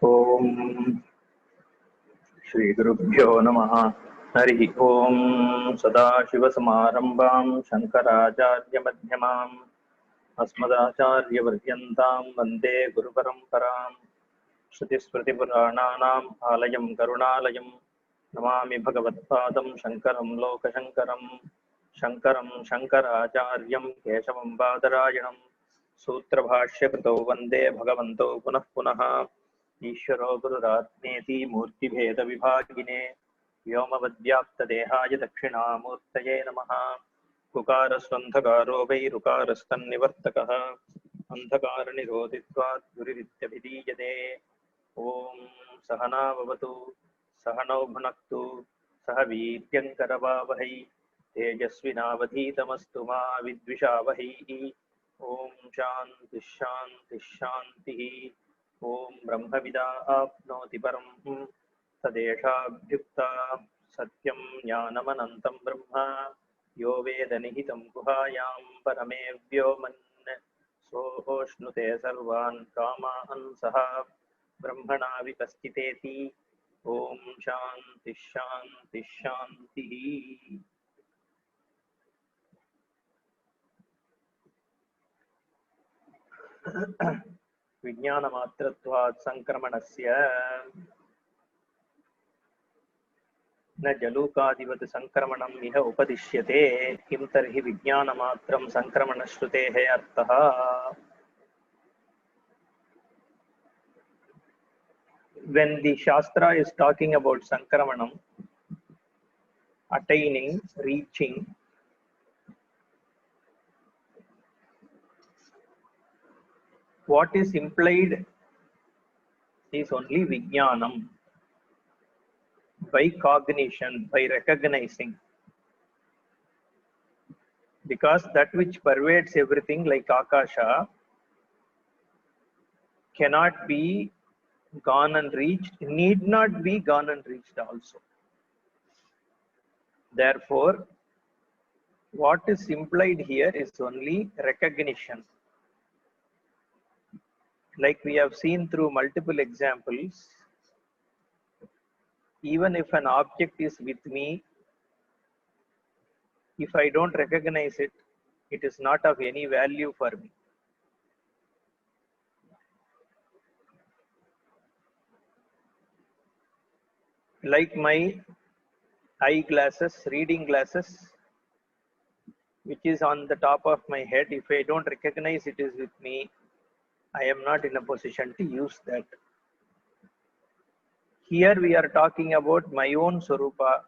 ओम श्री गुरुभ्यो नमः। हरि ओम सदाशिवसमारंभां शंकराचार्यमध्यमाम् अस्मदाचार्यपर्यन्तां वन्दे गुरुपरम्पराम्। श्रुतिस्मृतिपुराणानाम् आलयं करुणालयं नमामि भगवत्पादं शङ्करं लोकशङ्करं। शङ्करं शङ्कराचार्यं केशवं बादरायणं सूत्रभाष्यकृतौ वन्दे भगवन्तौ पुनः पुनः। ईश्वरो गुरुरात्मेति मूर्तिभेदविभागिने व्योमवद्व्याप्तदेहाय दक्षिणामूर्तये नमः। उकारस्वन्धकारो वैरुकारस्तन्निवर्तकः अन्धकारनिरोधित्वात् गुरुरित्यभिधीयते। ॐ सहना भवतु सहनौ भुनक्तु सह वीर्यङ्करवावहै तेजस्विनावधीतमस्तु मा विद्विषावहै। ॐ शान्तिः शान्तिः शान्तिः। ॐ ब्रह्मविदा आप्नोति परं तदेषाभ्युक्ता सत्यं ज्ञानमनन्तं ब्रह्म यो वेदनिहितं गुहायां परमे व्योमन् सोऽश्नुते सर्वान् कामान् सः ब्रह्मणा विकस्थितेति। ॐ शान्तिः शान्तिः शान्तिः। विज्ञानमात्रत्वात् संक्रमणस्य न जलूकादिवत् संक्रमणम् इह उपदिश्यते। किं तर्हि विज्ञानमात्रं संक्रमणश्रुतेः अर्थः? When the Shastra is talking about sankramanam, attaining, reaching, what is implied is only vijnanam, by cognition, by recognizing, because that which pervades everything like akasha cannot be gone and reached, need not be gone and reached also. Therefore, what is implied here is only recognition. Like we have seen through multiple examples, even if an object is with me, if I don't recognize it, it is not of any value for me. Like my eyeglasses, reading glasses, which is on the top of my head, if I don't recognize it is with me, I am not in a position to use that. Here we are talking about my own Swarupa.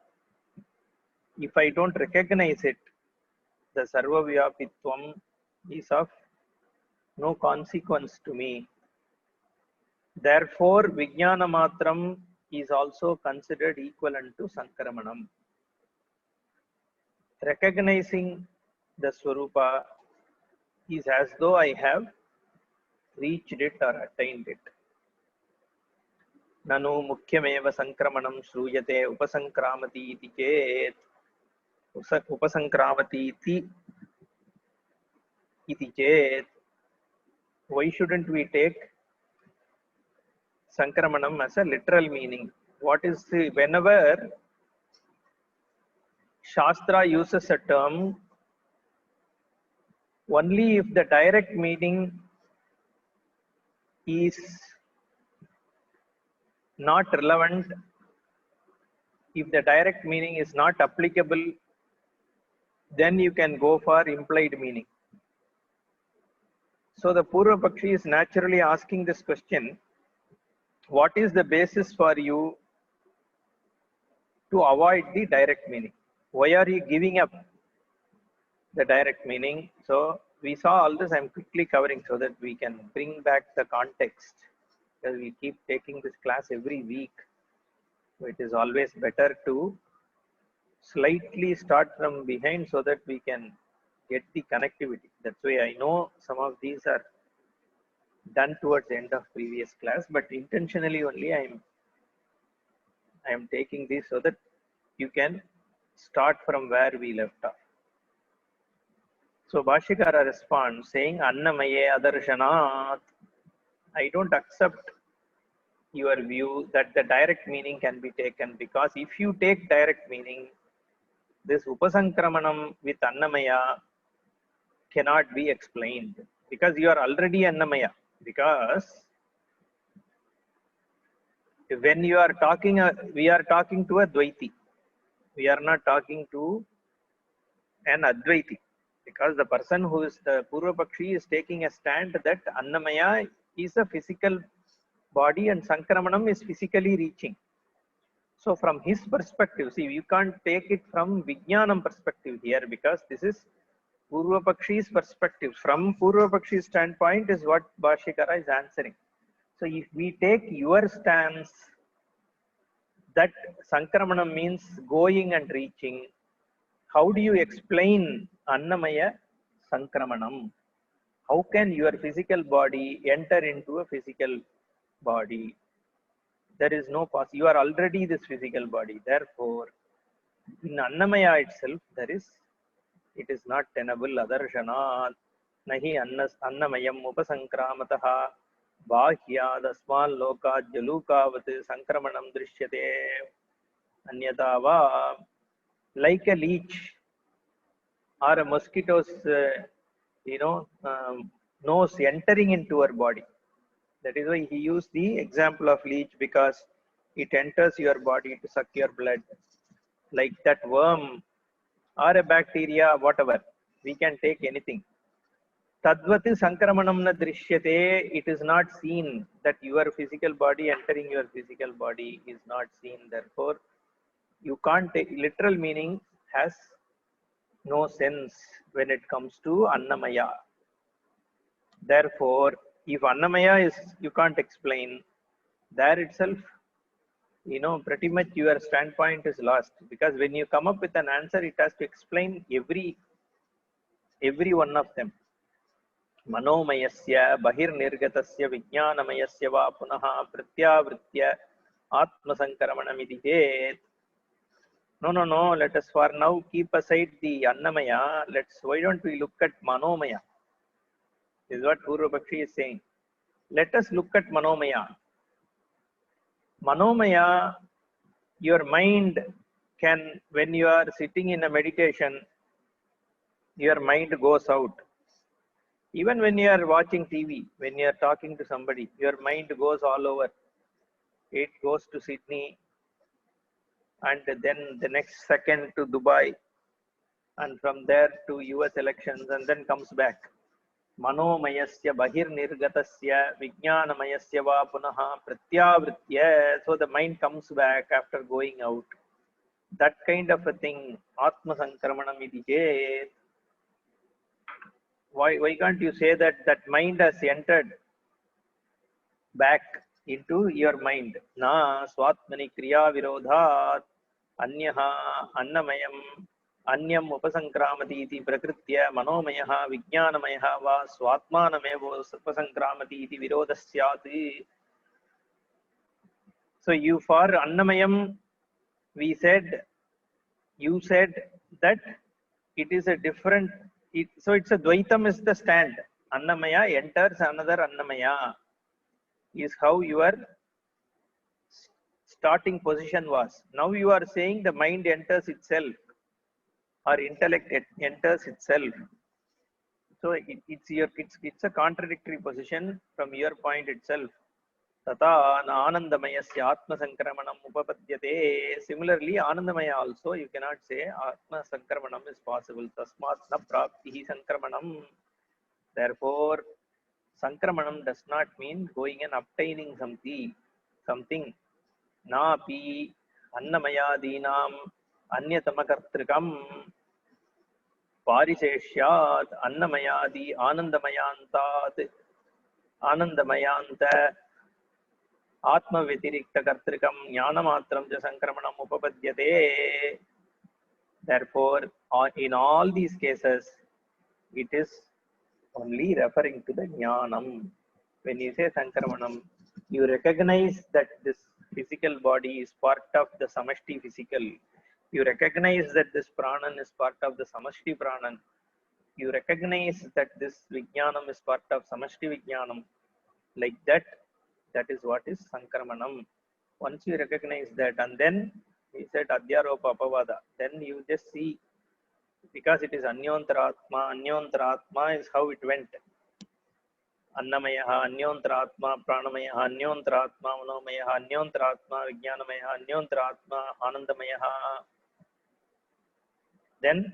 If I don't recognize it, the Sarvavyapitvam is of no consequence to me. Therefore, Vijnanamatram is also considered equivalent to Sankramanam. Recognizing the Swarupa is as though I have reached it or attained it. Nanu mukhyameva sankramanam shruyate upasankramati iti chet. Upasankramati iti chet. Why shouldn't we take sankramanam as a literal meaning? What is the, whenever Shastra uses a term, only if the direct meaning is not relevant, if the direct meaning is not applicable, then you can go for implied meaning. So the Purva Pakshi is naturally asking this question: what is the basis for you to avoid the direct meaning? Why are you giving up the direct meaning? So we saw all this. I'm quickly covering so that we can bring back the context, because we keep taking this class every week. So it is always better to slightly start from behind so that we can get the connectivity. That's why I know some of these are done towards the end of previous class, but intentionally only I am taking this so that you can start from where we left off. So Bhashyakara responds saying, Annamaye Adarshanath. I don't accept your view that the direct meaning can be taken, because if you take direct meaning, this Upasankramanam with Annamaya cannot be explained, because you are already Annamaya. Because when you are talking, we are talking to a Dvaiti. We are not talking to an Advaiti, because the person who is the Purva Pakshi is taking a stand that Annamaya is a physical body and Sankramanam is physically reaching. So from his perspective, see, you can't take it from Vijnanam perspective here, because this is Purva Pakshi's perspective. From Purva Pakshi's standpoint is what Bhashyakara is answering. So if we take your stance that Sankramanam means going and reaching, how do you explain Annamaya Sankramanam? How can your physical body enter into a physical body? There is no possibility. You are already this physical body. Therefore, in Annamaya itself, it is not tenable. Adarshanaat nahi annamayam upasankramatāh bahyād asmāl lokād jalūkāvat sankramanam drishyate anyatā va, like a leech or a mosquito's nose entering into our body. That is why he used the example of leech, because it enters your body to suck your blood, like that worm or a bacteria, whatever. We can take anything. Tadvat sankramanam na drishyate, it is not seen. That your physical body entering your physical body is not seen. Therefore, you can't take literal meaning, has no sense when it comes to Annamaya. Therefore, if Annamaya is, you can't explain, there itself, pretty much your standpoint is lost. Because when you come up with an answer, it has to explain every one of them. Manomayasya bahirnirgatasya vijnanamayasya va punaha pratyavritya atmasankramanamiti chet. No. Let us for now keep aside the Annamaya. Why don't we look at Manomaya? This is what Purva Pakshi is saying. Let us look at Manomaya. Manomaya, your mind can, when you are sitting in a meditation, your mind goes out. Even when you are watching TV, when you are talking to somebody, your mind goes all over. It goes to Sydney, and then the next second to Dubai, and from there to US elections, and then comes back. Manomayasya bahirnirgatasya vijnanamayasya va punaha pratyavritya. So the mind comes back after going out. That kind of a thing, Atma Sankramanam iti chet. Why can't you say that mind has entered back into your mind? Na swatmani kriya virodhat anyaha annamayam anyam upasankramati iti prakritya manomayaha vijnanamayaha va swatmanamevo upasankramati iti virodasyat. So you, for Annamayam, you said that it is a different, so it's a Dvaitam is the stand. Annamaya enters another Annamaya, is how your starting position was. Now you are saying the mind enters itself, or intellect enters itself. So it's a contradictory position from your point itself. Tata Anandamayasya Atma Sankramanam Upapadyate. Similarly, Anandamaya also, you cannot say Atma Sankramanam is possible. Tasmat na praptihi Sankramanam. Therefore, Sankramanam does not mean going and obtaining something. Na pi Annamayadinam Anyatamakartrikam Pariseshyat Annamayadi Anandamayantat Anandamayanta Atma Vyatiriktha Kartrikam Jnanamatram ja Sankramanam Upapadyate. Therefore, in all these cases, it is only referring to the Jnanam. When you say Sankramanam, you recognize that this physical body is part of the Samashti physical. You recognize that this Pranan is part of the Samashti Pranan. You recognize that this Vijnanam is part of Samashti Vijnanam. Like that, That is what is Sankramanam. Once you recognize that, and then he said Adhyaropa Apavada, then you just see, because it is Anyontratma is how it went. Annamaya, Anyontratma, Pranamaya, Anyontratma, Manomaya, Anyontratma, Vijnanamaya, Anyontratma, Anandamaya. Then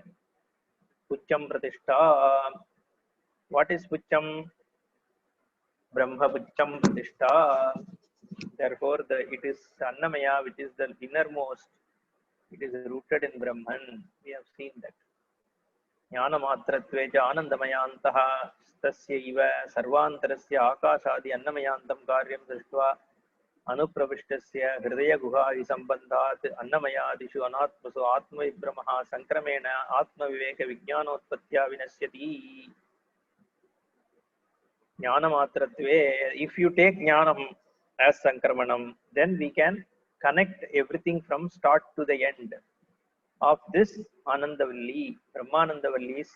Pucham Pratishta. What is Pucham? Brahma Pucham Pratishta. Therefore, it is Annamaya, which is the innermost. It is rooted in Brahman. We have seen that. ज्ञानमात्रत्वे च आनन्दमयान्तः तस्य इव सर्वान्तरस्य आकाशादि अन्नमयान्तं कार्यं दृष्ट्वा अनुप्रविष्टस्य हृदयगुहादिसम्बन्धात् अन्नमयादिषु अनात्मसु आत्मविभ्रमः संक्रमेण आत्मविवेकविज्ञानोत्पत्त्या विनश्यति. Jnanamatratve, if you take Jnanam as Sankramanam, then we can connect everything from start to the end of this Anandavalli, Brahmanandavalli's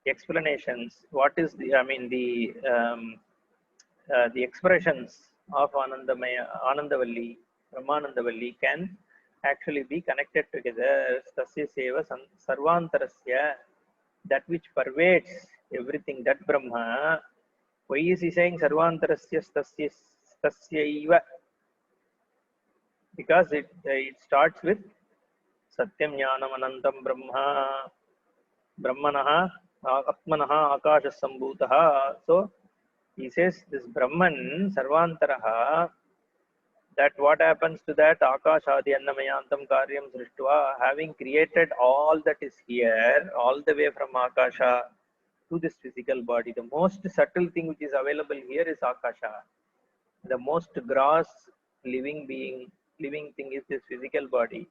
explanations. What is the, the expressions of Anandavalli, Brahmanandavalli can actually be connected together. Tasya seva sarvantarasya, that which pervades everything, that Brahma. Why is he saying sarvantarasya tasyaiva? Because it starts with Satyam Jnanam Anantam Brahma Brahmanaha Atmanaha Akasha Sambhutaha. So he says this Brahman Sarvantaraha, that what happens to that Akashadi Annamayantam Karyam Srishtva, having created all that is here, all the way from Akasha to this physical body. The most subtle thing which is available here is Akasha. The most gross living thing is this physical body.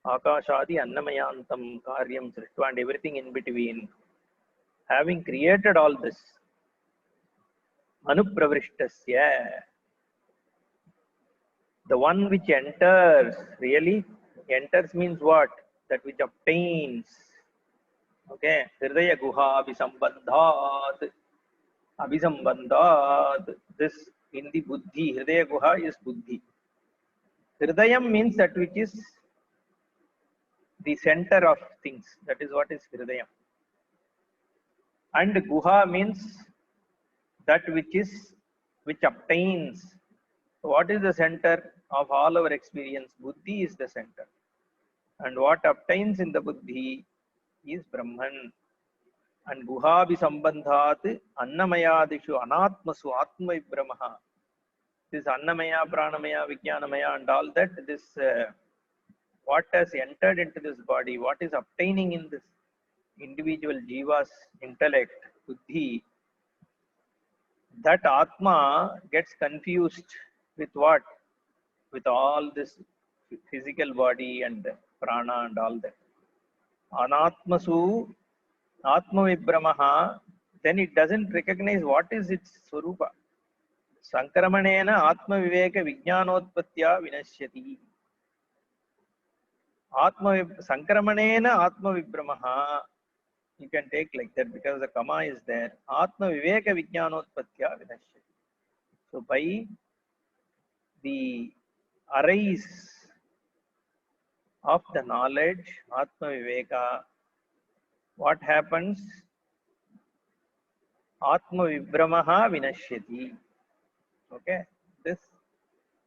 Akashadi Annamayantam Karyam Srishtva, and everything in between. Having created all this, Anupravishtasya, the one which enters, really enters means what? That which obtains. Okay, Hridaya Guha Abhisambandhat. This in the Buddhi, Hridaya Guha is Buddhi. Hridayam means that which is the center of things. That is what is Hridayam. And Guha means that which obtains. What is the center of all our experience? Buddhi is the center. And what obtains in the Buddhi is Brahman. And Guhabhi Sambandhat Annamayadishu Anatmasu Atma Vibramaha. This Annamaya, Pranamaya, Vijnanamaya, and all that, this what has entered into this body, what is obtaining in this individual Jiva's intellect, Buddhi, that Atma gets confused with what? With all this physical body and prana and all that. Anatmasu Atma Vibramaha, then it doesn't recognize what is its Swarupa. Sankramanena Atma Viveka Vijnanotpatya Vinashyati. Sankramanena Atma Vibramaha, you can take like that because the comma is there. Atma Viveka Vijnanotpatya Vinashyati. So by the arise of the knowledge, Atma Viveka, what happens? Atma Vibramaha Vinashyati. Okay, this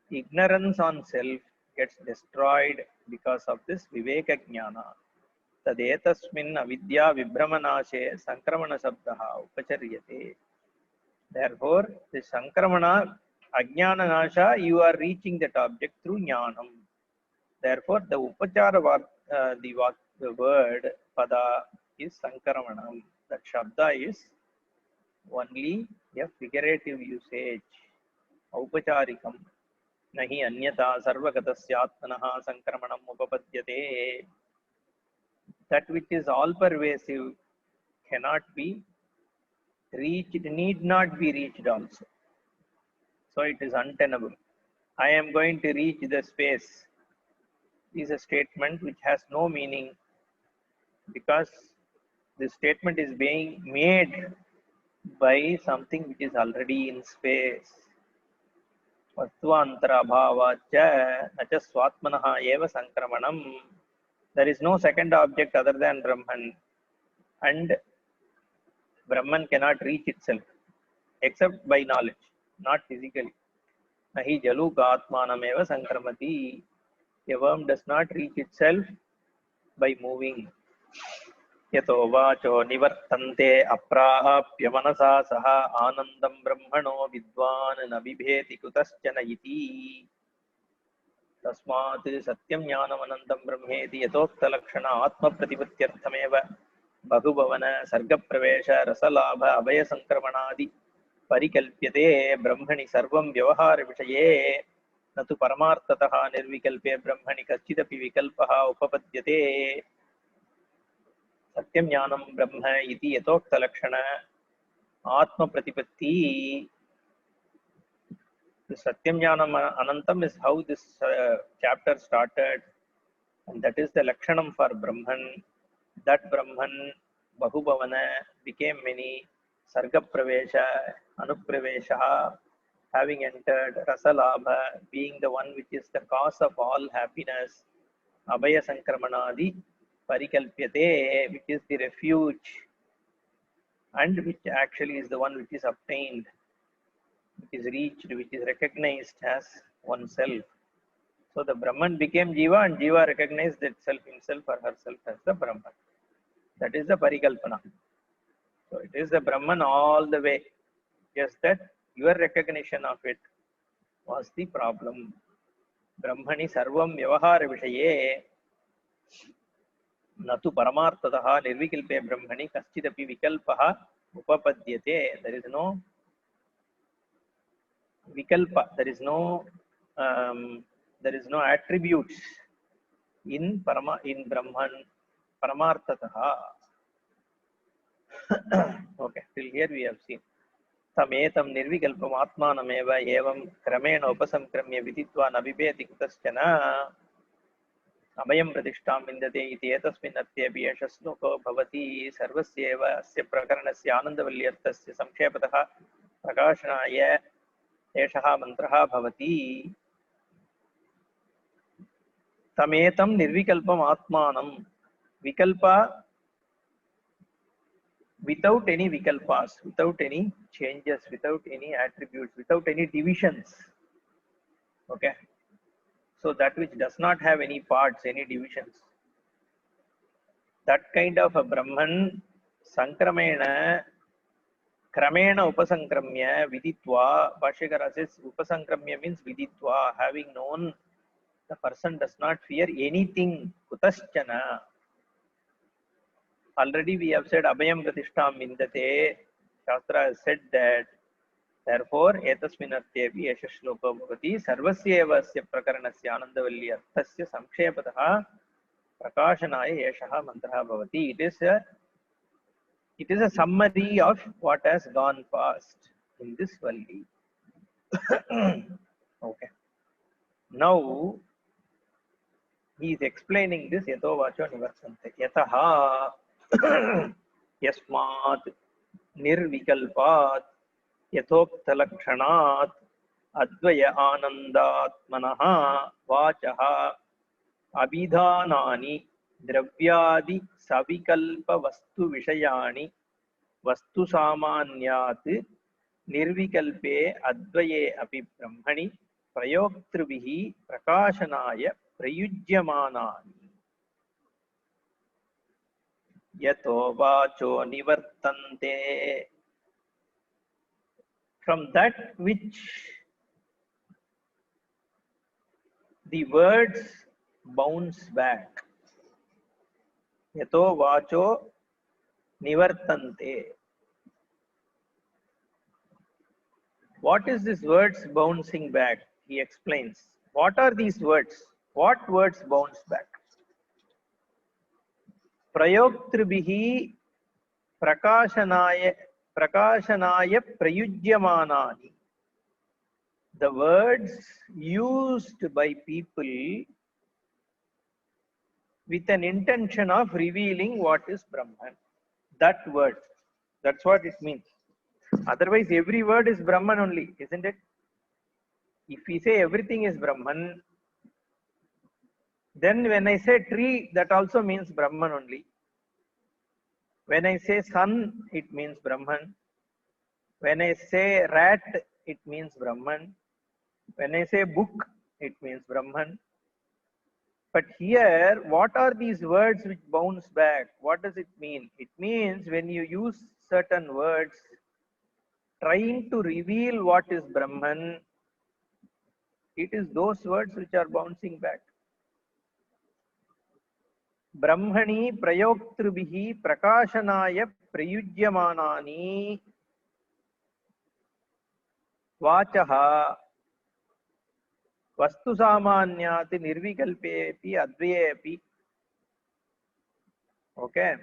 ignorance on self gets destroyed because of this Viveka Jnana. Tadetasmin avidya vibramanashe sankramana sabdaha upacharyate. Therefore, the sankramana ajnana nasha, you are reaching that object through jnanam. Therefore, the upachara the word pada is sankramanam. That shabda is only a figurative usage. Upacharikam. Nahi anyata sarvagatasyaatmanaha sankramanam upapadyate. That which is all pervasive cannot be reached, need not be reached also. So it is untenable. I am going to reach the space is a statement which has no meaning, because this statement is being made by something which is already in space. Vastvantara na cha swatmanaha eva sankramanam. There is no second object other than Brahman, and Brahman cannot reach itself except by knowledge, not physically. Nahi jaluka atmanam eva sankramati. A worm does not reach itself by moving. यतो वाचो निवर्तन्ते अप्राप्य मनसा सह आनन्दं ब्रह्मणो विद्वान् न बिभेति कुतश्चन इति तस्मात् सत्यं ज्ञानमनन्तं ब्रह्मेति यतोक्तलक्षण आत्मप्रतिपत्त्यर्थमेव बहुभवन सर्गप्रवेश रसलाभ अभयसंक्रमणादि परिकल्प्यते ब्रह्मणि सर्वं व्यवहारविषये न तु परमार्थतः निर्विकल्पे ब्रह्मणि कश्चिदपि विकल्पः उपपद्यते सत्यम ज्ञानम ब्रह्म इति यथोक्त लक्षण आत्म प्रतिपत्ति. Satyam Jnanam Anantam is how this chapter started, and that is the Lakshanam for Brahman. That Brahman Bahubhavana became many, Sarga Pravesha, Anupravesha, having entered, Rasalabha, being the one which is the cause of all happiness, Abhaya Sankramanadi, Parikalpyate, which is the refuge, and which actually is the one which is obtained, which is reached, which is recognized as oneself. So the Brahman became Jiva, and Jiva recognized itself, himself or herself as the Brahman. That is the Parikalpana. So it is the Brahman all the way. Just that your recognition of it was the problem. Brahmani sarvam vyavahara vishaye natu paramartataha nirvikalpe brahmani kaschidapi vikalpaha upapadyate. There is no vikalpa, there is no attributes in Brahman paramartataha. Okay, till here we have seen. Tametam nirvikalpam atmanameva evam kramena upasamkramya viditva nabibeti kutaschana abhayam pratishtam vindate iti etasmin atyabhi esha sloko bhavati sarvasyeva asya prakaranasya anandavalyartasya samkshepatah prakashanaya eshaha mantraha bhavati. Tametam nirvikalpam atmanam, vikalpa without any vikalpas, without any changes, without any attributes, without any divisions. Okay. So that which does not have any parts, any divisions. That kind of a Brahman, Sankramena, Kramena Upasankramya, Viditva, Bhashyakara says Upasankramya means Viditva, having known the person does not fear anything, Kutaschana. Already we have said Abhayam Pratishtam Vindate. Shastra has said that. Therefore, etasminartyevi esha shloka bhavati sarvasya asya prakaranasya anandavalli arthasya samkshepatah prakashanaya eshaha mantraha bhavati. It is a summary of what has gone past in this valli. Okay. Now he is explaining this yato vacho nivarsante. Yataha yasmat nirvikalpat यथोक्तलक्षणात् अद्वय आनन्दात्मनः वाचः अभिधानानि द्रव्यादि सविकल्प वस्तु विषयाणि वस्तु सामान्यात् निर्विकल्पे अद्वये अपि ब्रह्मणि प्रयोक्तृभिः प्रकाशनाय प्रयुज्यमानानि यतो वाचो निवर्तन्ते. From that which the words bounce back. Yato vacho nivartante. What is this words bouncing back? He explains. What are these words? What words bounce back? Prayoktribihi prakashanaya prayujyamanani. The words used by people with an intention of revealing what is Brahman. That word. That's what it means. Otherwise, every word is Brahman only, isn't it? If we say everything is Brahman, then when I say tree, that also means Brahman only. When I say sun, it means Brahman. When I say rat, it means Brahman. When I say book, it means Brahman. But here, what are these words which bounce back? What does it mean? It means when you use certain words trying to reveal what is Brahman, it is those words which are bouncing back. Brahmani prayoktrubihi prakashanaya prayujyamanani vachaha vastu samanyati nirvikalpepi advayepi. Okay.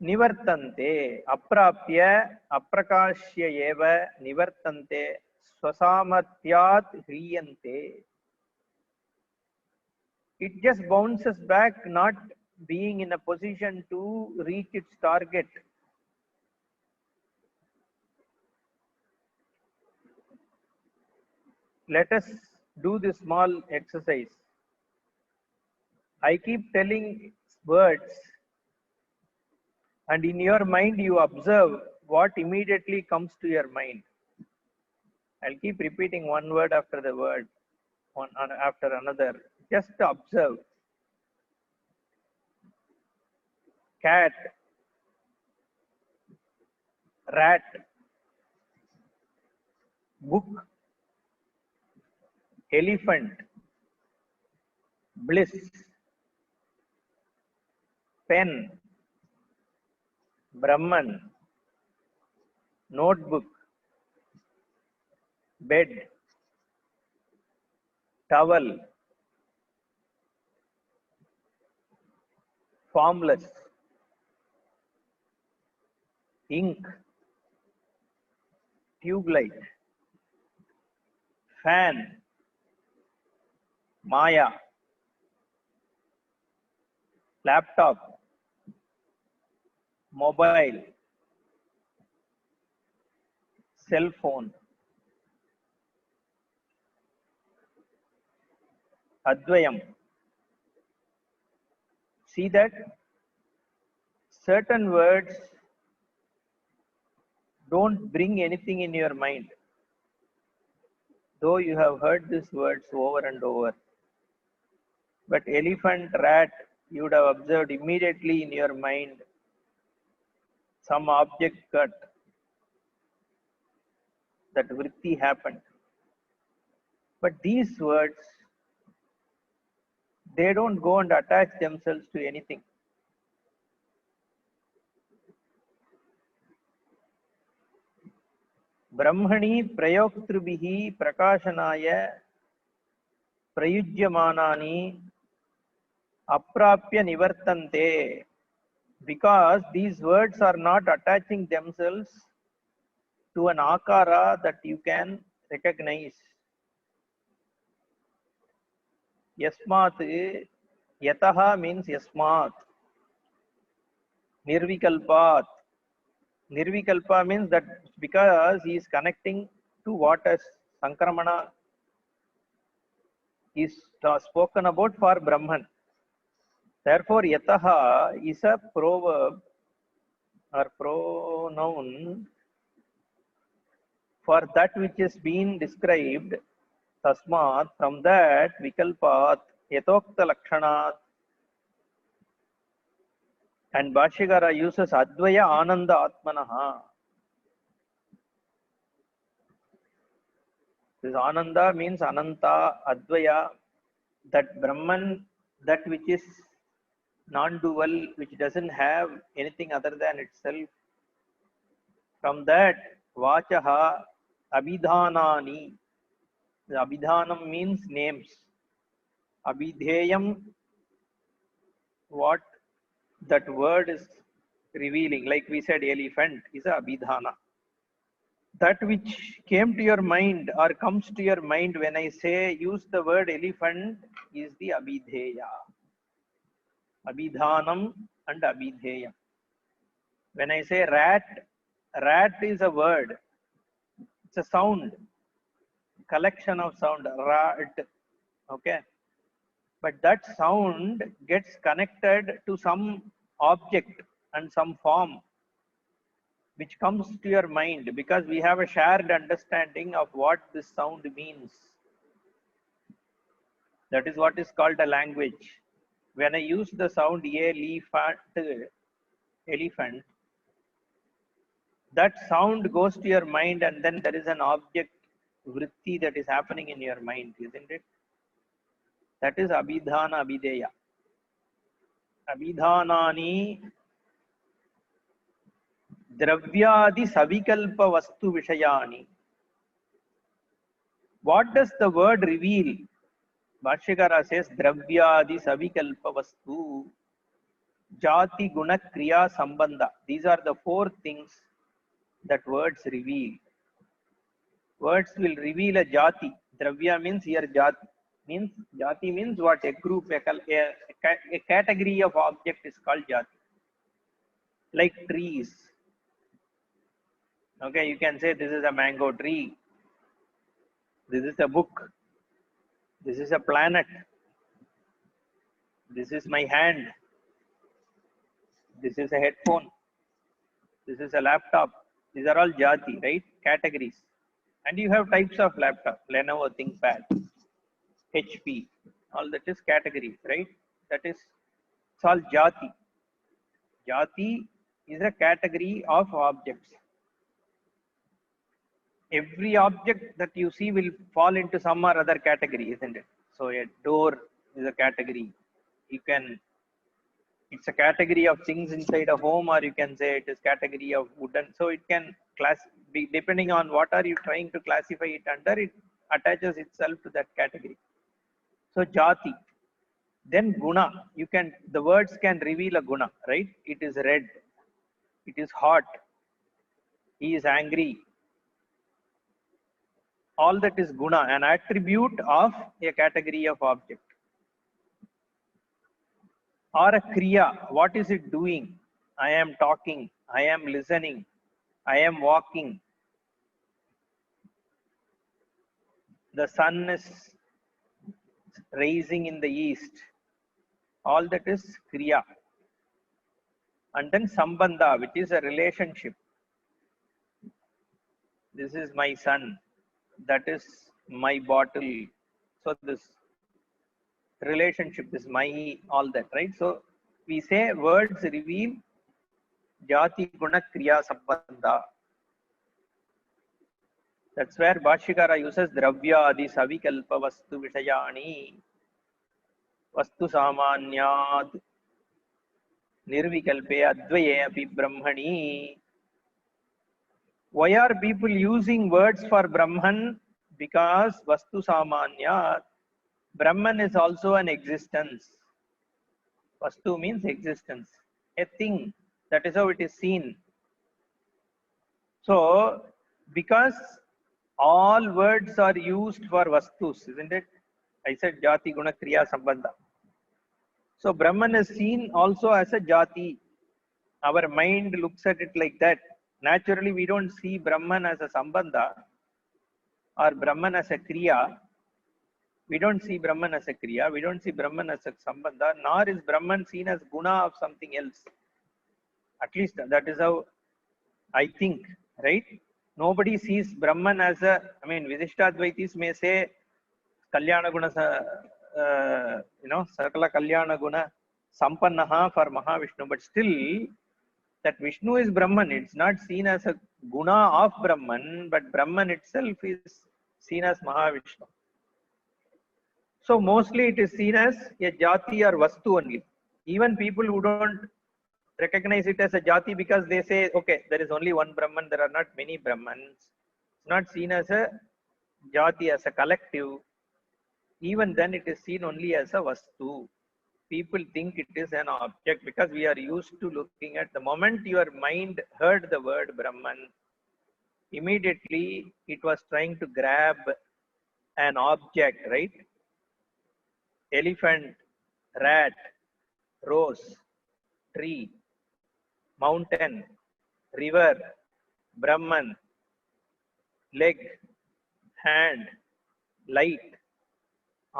Nivartante aprapya aprakashya eva nivartante swasamarthyat hriyante. It just bounces back, not being in a position to reach its target. Let us do this small exercise. I keep telling words, and in your mind you observe what immediately comes to your mind. I'll keep repeating one word after the word, one after another. Just observe. Cat, rat, book, elephant, bliss, pen, Brahman, notebook, bed, towel, formless, ink, tube light, fan, Maya, laptop, mobile, cell phone, Advayam. See that certain words don't bring anything in your mind, though you have heard these words over and over. But elephant, rat, you would have observed immediately in your mind some object cut, that vritti happened. But these words, they don't go and attach themselves to anything. Brahmani prayoktrubihi prakashanaya prayujyamanani aprapya nivartante. Because these words are not attaching themselves to an akara that you can recognize. Yasmat, yataha means yasmat. Nirvikalpat. Nirvikalpa means that because he is connecting to what as Sankramana is spoken about for Brahman. Therefore, yataha is a proverb or pronoun for that which is being described. Tasmat, from that, vikalpat, yatokta lakshanat. And Bhashyakara uses Advaya Ananda Atmanaha. This Ananda means Ananta, Advaya, that Brahman, that which is non-dual, which doesn't have anything other than itself. From that, Vachaha, Abhidhanani. The Abhidhanam means names. Abhidheyam, what that word is revealing. Like we said, elephant is a Abhidhana. That which came to your mind or comes to your mind when I say use the word elephant is the Abhidheya. Abhidhanam and Abhidheyam. When I say rat, rat is a word. It's a sound. collection of sound, rat, okay? But that sound gets connected to some object and some form which comes to your mind because we have a shared understanding of what this sound means. That is what is called a language. When I use the sound elephant, that sound goes to your mind and then there is an object vritti that is happening in your mind, isn't it? That is abhidhana abhideya. Abhidhanani dravyadi savikalpa vastu vishayani. What does the word reveal? Bhashyakara says dravyadi savikalpa vastu jati guna kriya sambandha. These are the four things that words reveal. Words will reveal a jati. Dravya means here jati. Jati means what? A group, a category of object is called jati. Like trees. Okay, you can say this is a mango tree. This is a book. This is a planet. This is my hand. This is a headphone. This is a laptop. These are all jati, right? Categories. And you have types of laptop. Lenovo ThinkPad, HP. All that is categories, right? That is, it's all jati. Jati is a category of objects. Every object that you see will fall into some or other category, isn't it? So a door is a category. It's a category of things inside a home, or you can say it is category of wooden. So it can be depending on what are you trying to classify it under, it attaches itself to that category. So jati. Then guna, the words can reveal a guna, right? It is red, it is hot, he is angry. All that is guna, an attribute of a category of object. Or a kriya, what is it doing? I am talking, I am listening, I am walking. The sun is rising in the east. All that is kriya. And then sambandha, which is a relationship. This is my son. That is my bottle. So this relationship is my, all that, right? So we say words reveal jati guna kriya sambandha. That's where Bhashyakara uses dravya adi savikalpa vastu vishayani vastu samanyad nirvikalpe advaye api brahmani. Why are people using words for Brahman? Because vastu samanyad, Brahman is also an existence. Vastu means existence, a thing. That is how it is seen. So, because all words are used for vastus, isn't it? I said jati guna kriya sambandha. So Brahman is seen also as a jati. Our mind looks at it like that. Naturally, we don't see Brahman as a sambandha or Brahman as a kriya. We don't see Brahman as a kriya. We don't see Brahman as a sambandha. Nor is Brahman seen as guna of something else. At least that is how I think, right? Nobody sees Brahman as a, I mean, Visishtadvaitis may say Kalyana Guna, Sakala Kalyana Guna Sampannaha for Mahavishnu, but still that Vishnu is Brahman. It's not seen as a guna of Brahman, but Brahman itself is seen as Mahavishnu. So mostly it is seen as a jati or vastu only. Even people who don't recognize it as a jati because they say, okay, there is only one Brahman, there are not many Brahmans. It's not seen as a jati, as a collective. Even then it is seen only as a vastu. People think it is an object because we are used to looking at the moment your mind heard the word Brahman, immediately it was trying to grab an object, right? Elephant, rat, rose, tree, mountain, river, Brahman, leg, hand, light,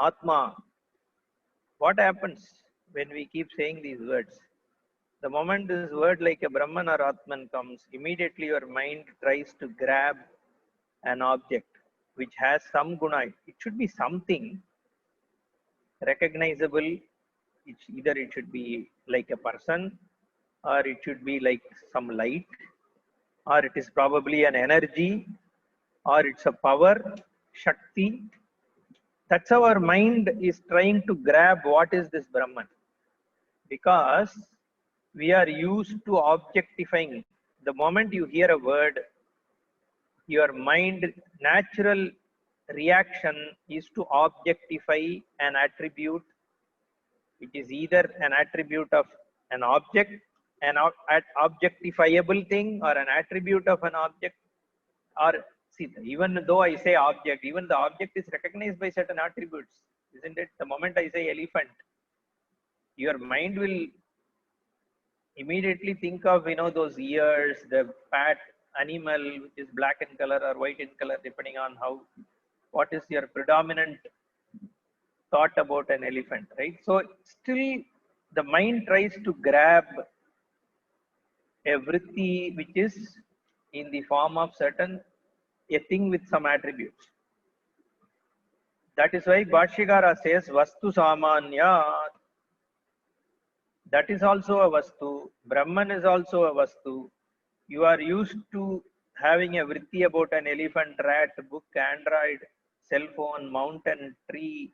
Atma. What happens when we keep saying these words? The moment this word like a Brahman or Atman comes, immediately your mind tries to grab an object which has some guna. It should be something recognizable. Either it should be like a person, or it should be like some light, or it is probably an energy, or it's a power, Shakti. That's how our mind is trying to grab what is this Brahman. Because we are used to objectifying. The moment you hear a word, your mind natural reaction is to objectify an attribute which is either an attribute of an object, an objectifiable thing, or an attribute of an object. Or see, even though I say object, even the object is recognized by certain attributes, isn't it? The moment I say elephant, your mind will immediately think of, those ears, the fat animal which is black in color or white in color, depending on how, what is your predominant thought about an elephant, right? So still the mind tries to grab a vritti which is in the form of certain a thing with some attributes. That is why Bhashyakara says vastu samanya. That is also a vastu. Brahman is also a vastu. You are used to having a vritti about an elephant, rat, book, android, cell phone, mountain, tree,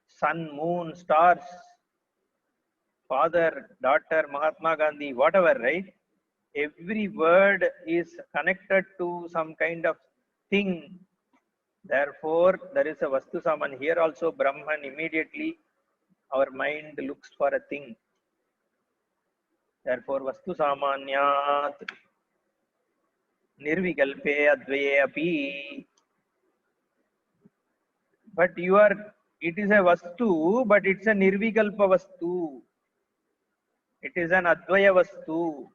sun, moon, stars, father, daughter, Mahatma Gandhi, whatever, right? Every word is connected to some kind of thing. Therefore, there is a vastu saman. Here also Brahman, immediately our mind looks for a thing. Therefore, vastu samanyat nirvikalpe advaye api. But it is a vastu, but it's a nirvikalpa vastu. It is an advaya vastu.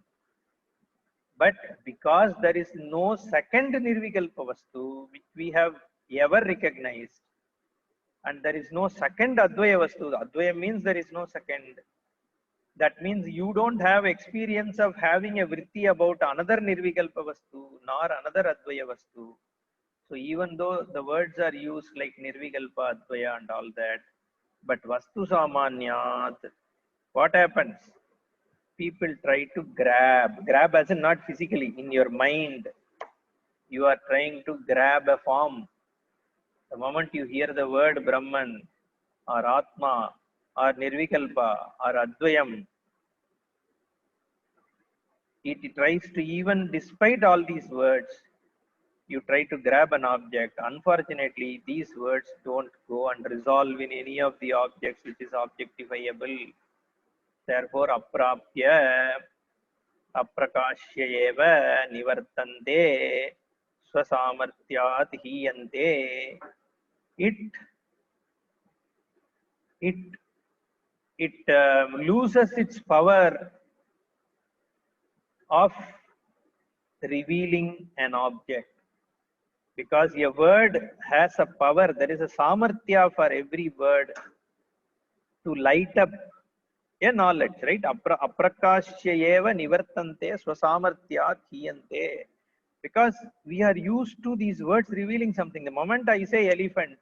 But because there is no second nirvikalpa vastu which we have ever recognized, and there is no second advaya vastu, advaya means there is no second. That means you don't have experience of having a vritti about another nirvikalpa vastu nor another advaya vastu. So even though the words are used like nirvikalpa, advaya and all that, but vastu samanyat, what happens? People try to grab as in not physically, in your mind. You are trying to grab a form. The moment you hear the word Brahman or Atma or Nirvikalpa or Advayam, it tries to, even despite all these words, you try to grab an object. Unfortunately, these words don't go and resolve in any of the objects which is objectifiable. Therefore, aprapya aprakashya eva nivartante swasamarthyat hiyante. It loses its power of revealing an object, because a word has a power. There is a samarthya for every word to light up a knowledge, right? Aprakashya eva nivartante swasamarthyat hiyante. Because we are used to these words revealing something. The moment I say elephant,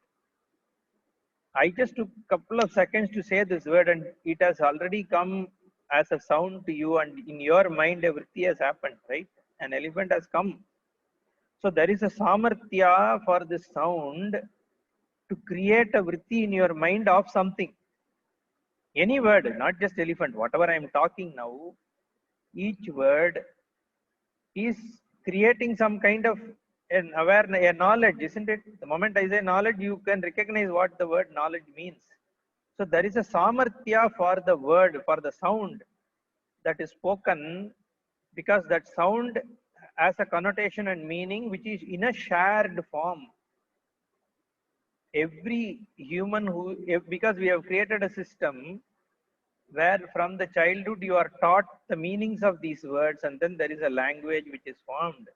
I just took a couple of seconds to say this word and it has already come as a sound to you, and in your mind everything has happened, right? An elephant has come. So there is a samarthya for this sound to create a vritti in your mind of something. Any word, not just elephant, whatever I am talking now, each word is creating some kind of an awareness, a knowledge, isn't it? The moment I say knowledge, you can recognize what the word knowledge means. So there is a samarthya for the word, for the sound that is spoken, because that sound has a connotation and meaning which is in a shared form. Every human because we have created a system where from the childhood you are taught the meanings of these words, and then there is a language which is formed.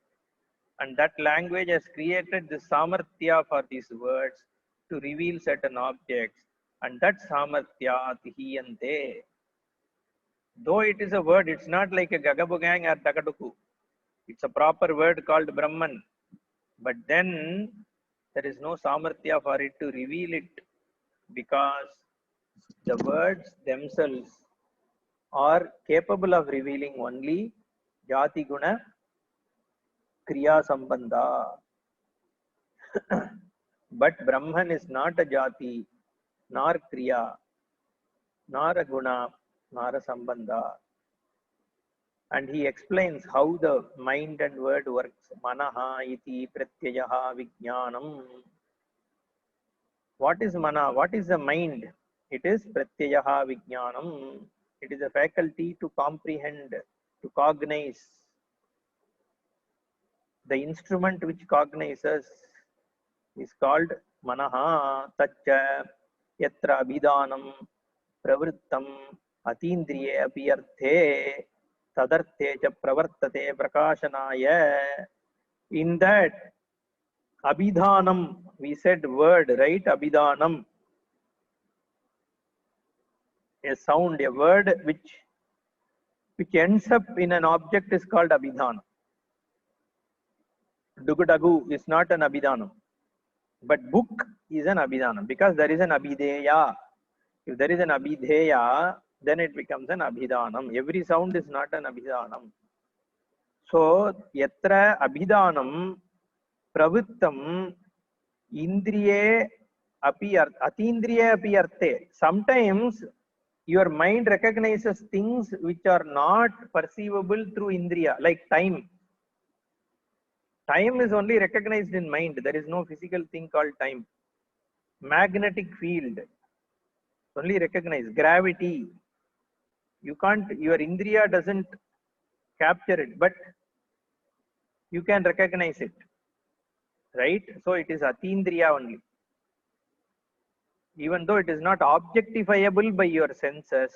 And that language has created the samarthya for these words to reveal certain objects, and that samarthya hiyante. Though it is a word, it's not like a gagabugang or dagaduku. It's a proper word called Brahman, but then there is no samarthya for it to reveal it, because the words themselves are capable of revealing only jati guna kriya sambandha. But Brahman is not a jati, nor kriya, nor a guna, nor a sambandha. And he explains how the mind and word works. Manaha iti pratyayaha vijnanam. What is mana? What is the mind? It is pratyayaha vijnanam. It is a faculty to comprehend, to cognize. The instrument which cognizes is called manaha. Tacha yatra abhidanam pravrittam atindriye apiyarthe tadarthe cha pravartate prakashanaya. In that abhidhanam, we said word, right? Abhidhanam, a sound, a word which ends up in an object is called abhidhanam. Dugudagu is not an abhidhanam, but book is an abhidhanam, because there is an abhideya. If there is an abhideya, then it becomes an abhidhanam. Every sound is not an abhidhanam. So yatra abhidhanam pravrittam indriye api atindriye api arthe. Sometimes your mind recognizes things which are not perceivable through indriya, like time. Time is only recognized in mind. There is no physical thing called time. Magnetic field, only recognize. Gravity, you can't, your indriya doesn't capture it, but you can recognize it, right? So it is atindriya only. Even though it is not objectifiable by your senses.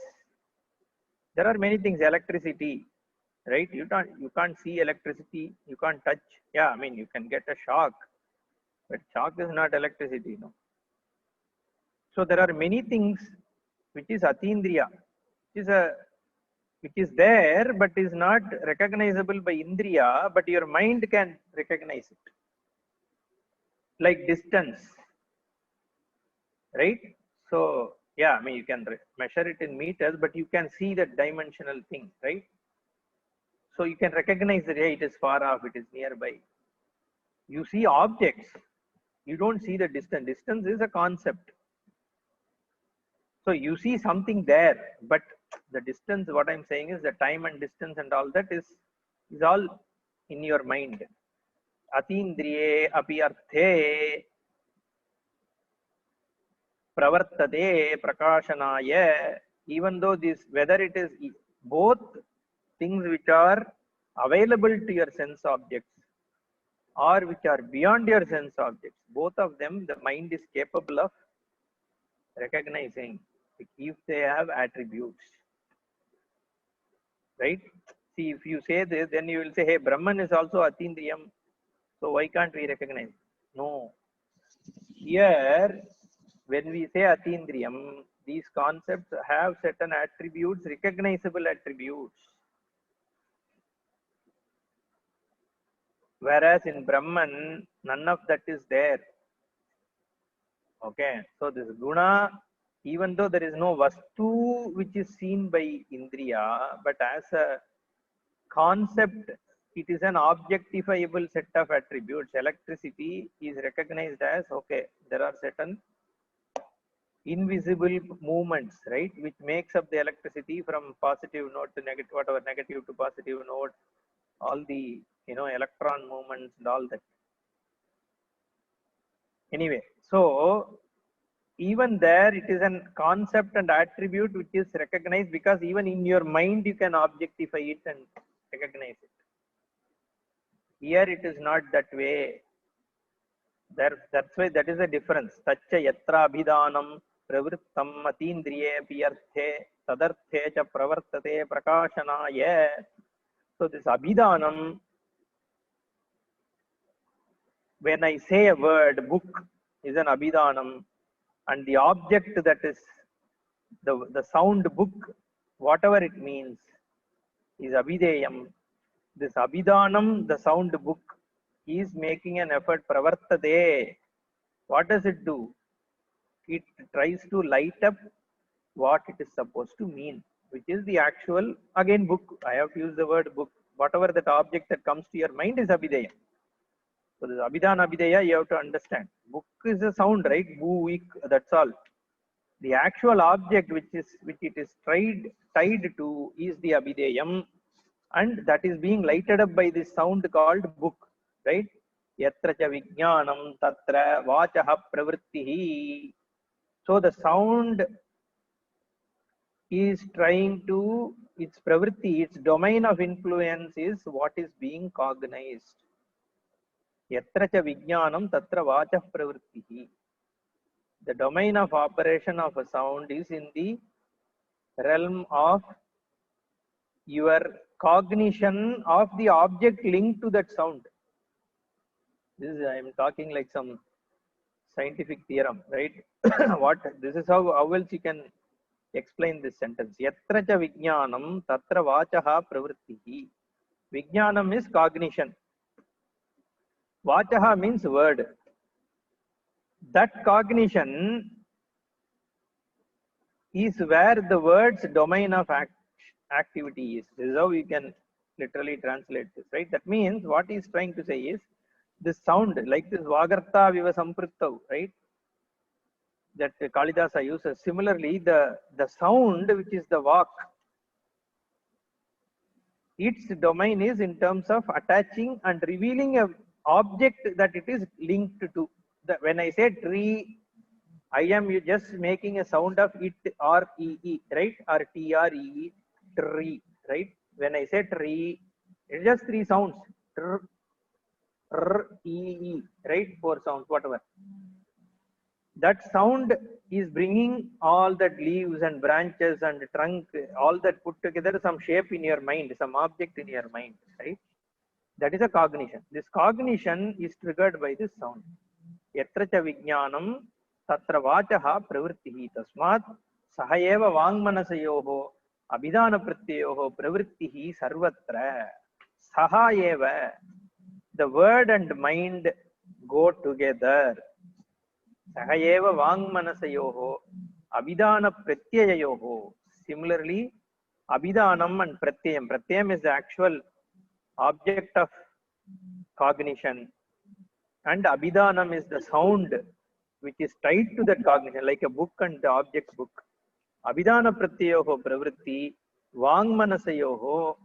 There are many things. Electricity, right? You can't see electricity, you can't touch. Yeah, I mean, you can get a shock, but shock is not electricity, no. So there are many things which is atindriya, which is there but is not recognizable by indriya, but your mind can recognize it. Like distance, right? So yeah, I mean, you can measure it in meters, but you can see that dimensional thing, right? So you can recognize that, yeah, it is far off, it is nearby. You see objects, you don't see the distance. Distance is a concept. So you see something there, but the distance, what I'm saying is the time and distance and all that is all in your mind. Atindriye api arthe pravartate prakashanaya. Even though this, whether it is both things which are available to your sense objects or which are beyond your sense objects, both of them the mind is capable of recognizing if they have attributes, right? See, if you say this, then you will say, hey, Brahman is also atindriyam, so why can't we recognize? No. Here, when we say atindriyam, these concepts have certain attributes, recognizable attributes. Whereas in Brahman, none of that is there. Okay, so this guna, even though there is no vastu which is seen by indriya, but as a concept, it is an objectifiable set of attributes. Electricity is recognized as, okay, there are certain invisible movements, right, which makes up the electricity from positive node to negative, whatever, negative to positive node, all the, you know, electron movements and all that. Anyway, so even there it is a concept and attribute which is recognized, because even in your mind you can objectify it and recognize it. Here it is not that way. That's why that is a difference. Tacha yatra abhidanam pravrittam atindriye piyarthe tadarthe cha pravartate prakashanaya. So this abhidanam when I say a word, book is an abhidanam, and the object that is the sound book, whatever it means, is abhideyam. This abhidanam, the sound book, is making an effort, pravartate. What does it do? It tries to light up what it is supposed to mean, which is the actual, again, book. I have to use the word book. Whatever that object that comes to your mind is abhideyam. So this abhidana abhideya, you have to understand. Book is a sound, right? Boo, ik, that's all. The actual object which it is tied to is the abhideyam, and that is being lighted up by this sound called book, right? Yatra cha vijnanam tatra vachaha pravrittihi. So the sound is trying to, its pravritti, its domain of influence is what is being cognized. Yatra cha vijnanam tatra vachah pravrittihi. The domain of operation of a sound is in the realm of your cognition of the object linked to that sound. This is, I am talking like some scientific theorem, right? What this is how else you can explain this sentence. Yatra cha vijnanam tatra vachaha pravrittihi. Vijnanam is cognition. Vachaha means word. That cognition is where the word's domain of activity is. This is how you can literally translate this, right? That means what he's trying to say is this sound, like this vagartha viva samprittav, right? That Kalidasa uses. Similarly, the sound, which is the vak, its domain is in terms of attaching and revealing a object that it is linked to. When I say tree, I am just making a sound of it or ee, right? Or tree, tree, right? When I say tree, it's just three sounds. Tr, ee, right? Four sounds, whatever. That sound is bringing all that leaves and branches and trunk, all that put together, some shape in your mind, some object in your mind, right? That is a cognition. This cognition is triggered by this sound. Yatra cha vijnanam tatra vachaha pravrittihi tasmat sahayeva vangmanasayoho abhidana pratyayoho pravrittihi sarvatra. Sahayeva, the word and mind go together. Sahayeva vangmanasayoho abhidana pratyayoho. Similarly, abhidanam and pratyayam. Pratyayam is the actual object of cognition, and abhidanam is the sound which is tied to that cognition, like a book and the object book. Abhidana pratyayoho pravritti vangmanasayoho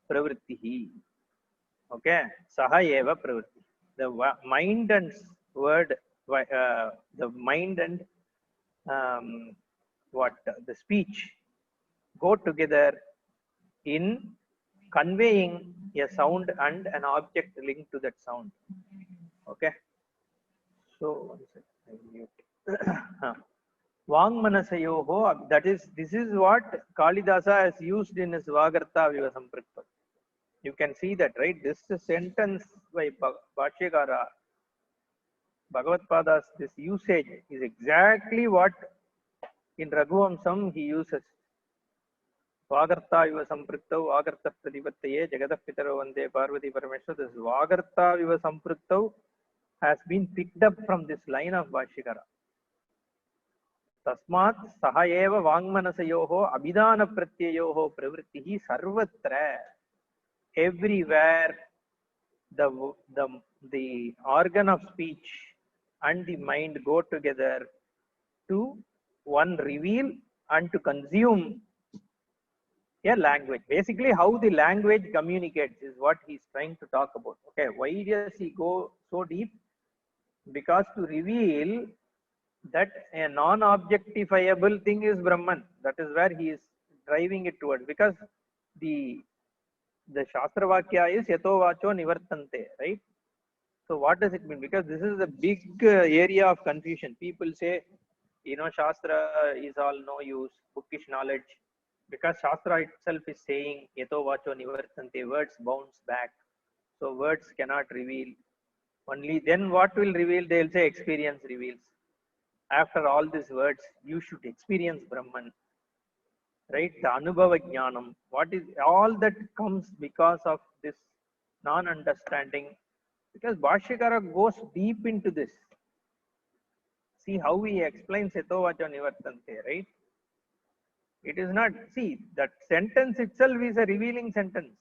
pravrittihi. Okay, sahayeva pravritti. The mind and word, the mind and the speech go together in conveying a sound and an object linked to that sound. Okay. So Vangmanasayoho, this is what Kalidasa has used in his Vagartha Viva Sampritta. You can see that, right? This sentence by Bhashyakara, Bhagavad-pada's, this usage is exactly what in Raghuvamsam he uses. Vagartha Viva Samprittau, Vagartha Pradipattaye, Jagata Pitaro Vande Parvati Parameshwar. This Vagartha Viva Samprittau has been picked up from this line of Bhashyakara. Tasmat Sahayeva Vangmanasayoho Abhidana Pratyayoho Pravrittihi Sarvatra. Everywhere the organ of speech and the mind go together to one reveal and to consume a language. Basically, how the language communicates is what he's trying to talk about. Okay, why does he go so deep? Because to reveal that a non-objectifiable thing is Brahman. That is where he is driving it towards. Because the Shastra Vakya is Yato Vacho Nivartante, right? So what does it mean? Because this is a big area of confusion. People say, Shastra is all no use, bookish knowledge. Because Shastra itself is saying Yato Vacho Nivartante, words bounce back. So words cannot reveal. Only then what will reveal? They will say experience reveals. After all these words, you should experience Brahman. Right? The Anubhava Jnanam. What is all that comes because of this non-understanding? Because Bhashyakara goes deep into this. See how he explains Eto Vacho Nivartante, right? It is not, see, that sentence itself is a revealing sentence.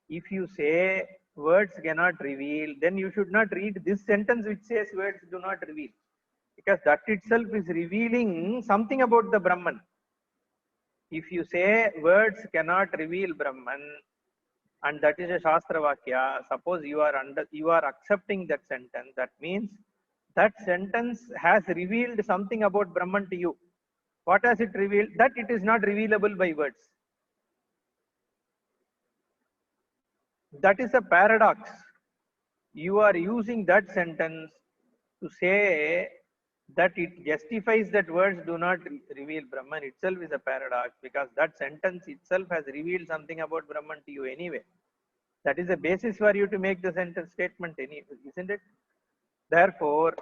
If you say words cannot reveal, then you should not read this sentence which says words do not reveal. Because that itself is revealing something about the Brahman. If you say words cannot reveal Brahman, and that is a Shastra Vakya, suppose you are accepting that sentence, that means that sentence has revealed something about Brahman to you. What has it revealed? That it is not revealable by words. That is a paradox. You are using that sentence to say that it justifies that words do not reveal Brahman itself is a paradox, because that sentence itself has revealed something about Brahman to you anyway. That is the basis for you to make the sentence statement, isn't it? Therefore,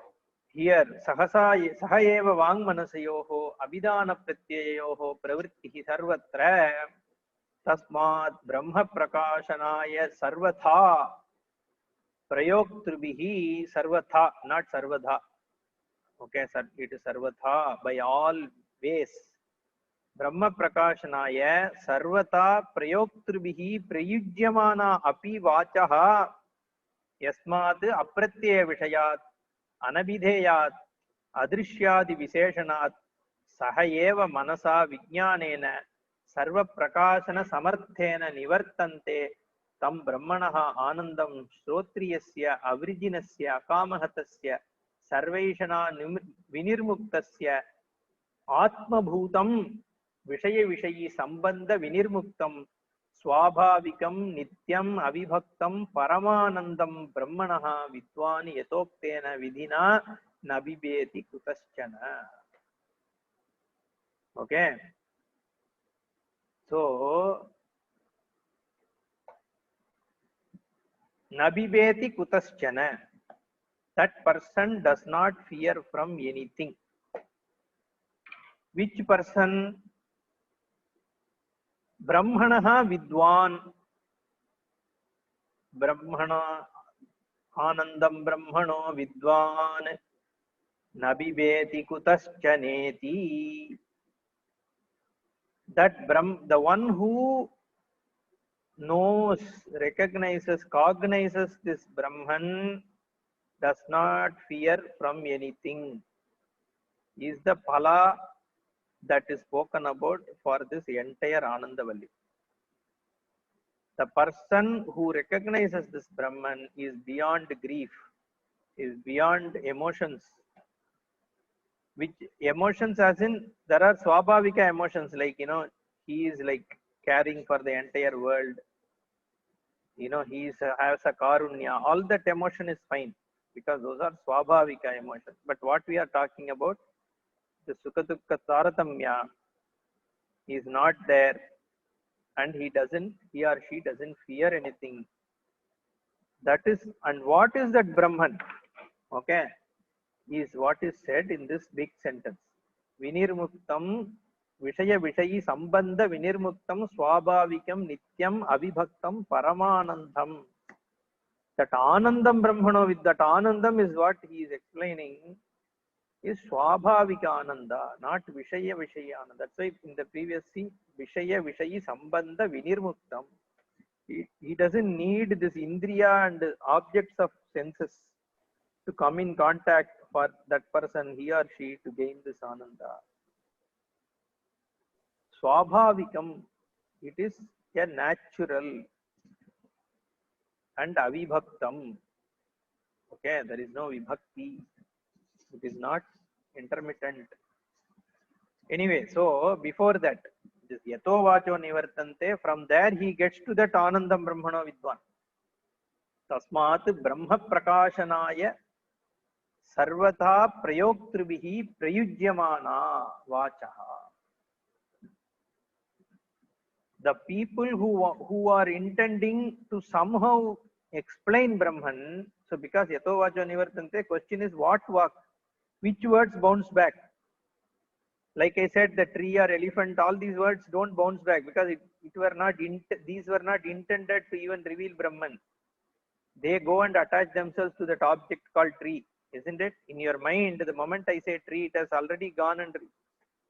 here saha eva vang manasayoho abhidana pratyayoho pravrittihi sarvatra tasmat brahma prakashanaya sarvatha prayoktrubihi sarvatha, not sarvadha. Okay, sir, it is sarvatha, by all ways. Brahma prakashanaya sarvata prayoktrubihi prayujyamana api vachaha yasmat apratyaya vishayat anabidheyat adrishyadi visheshanat saha eva manasa vijnanena sarva prakashana samarthena nivartante tam brahmanaha anandam shrotriyasya avrijinasya akamahatasya sarvaishana vinirmuktasya atmabhutam vishaya vishayi sambandha vinirmuktam स्वाभाविकं नित्यं अविभक्तं परमानंदं ब्रह्मणः विद्वान् यतोक्तेन विधिना न बिभेति कुतश्चन. Okay, so न बिभेति कुतश्चन, that person does not fear from anything. Which person? Brahmanaha vidwan, Brahmana anandam brahmano vidwan nabibeti kutaschaneti. That the one who knows, recognizes, cognizes this Brahman does not fear from anything, is the phala that is spoken about for this entire Anandavalli. The person who recognizes this Brahman is beyond grief, is beyond emotions. Which emotions, as in there are swabhavika emotions, like, he is like caring for the entire world. He has a karunya. All that emotion is fine, because those are swabhavika emotions. But what we are talking about, the sukha dukkha taratamya, is not there, and he or she doesn't fear anything. That is, and what is that Brahman? Okay, is what is said in this big sentence. Vinirmuktam vishaya vishayi sambandha vinirmuktam swabhavikam nityam avibhaktam paramanandam. That anandam brahmano, with that anandam is what he is explaining, is swabhavika ananda, not vishaya ananda. That's why in the previous scene, vishaya vishayi sambandha vinirmuktam. He doesn't need this indriya and objects of senses to come in contact for that person, he or she, to gain this ananda. Swabhavikam, it is a natural, and avibhaktam. Okay, there is no vibhakti. It is not intermittent. Anyway, so before that, this yato vacho nivartante, from there he gets to that anandam brahmano vidwan. Tasmat brahma prakashanaya sarvata prayoktrubihi prayujyamana vachaha. The people who are intending to somehow explain Brahman, So because yato vacho nivartante, question is what vak? Which words bounce back? Like I said, the tree or elephant, all these words don't bounce back because these were not intended to even reveal Brahman. They go and attach themselves to that object called tree, isn't it? In your mind, the moment I say tree, it has already gone and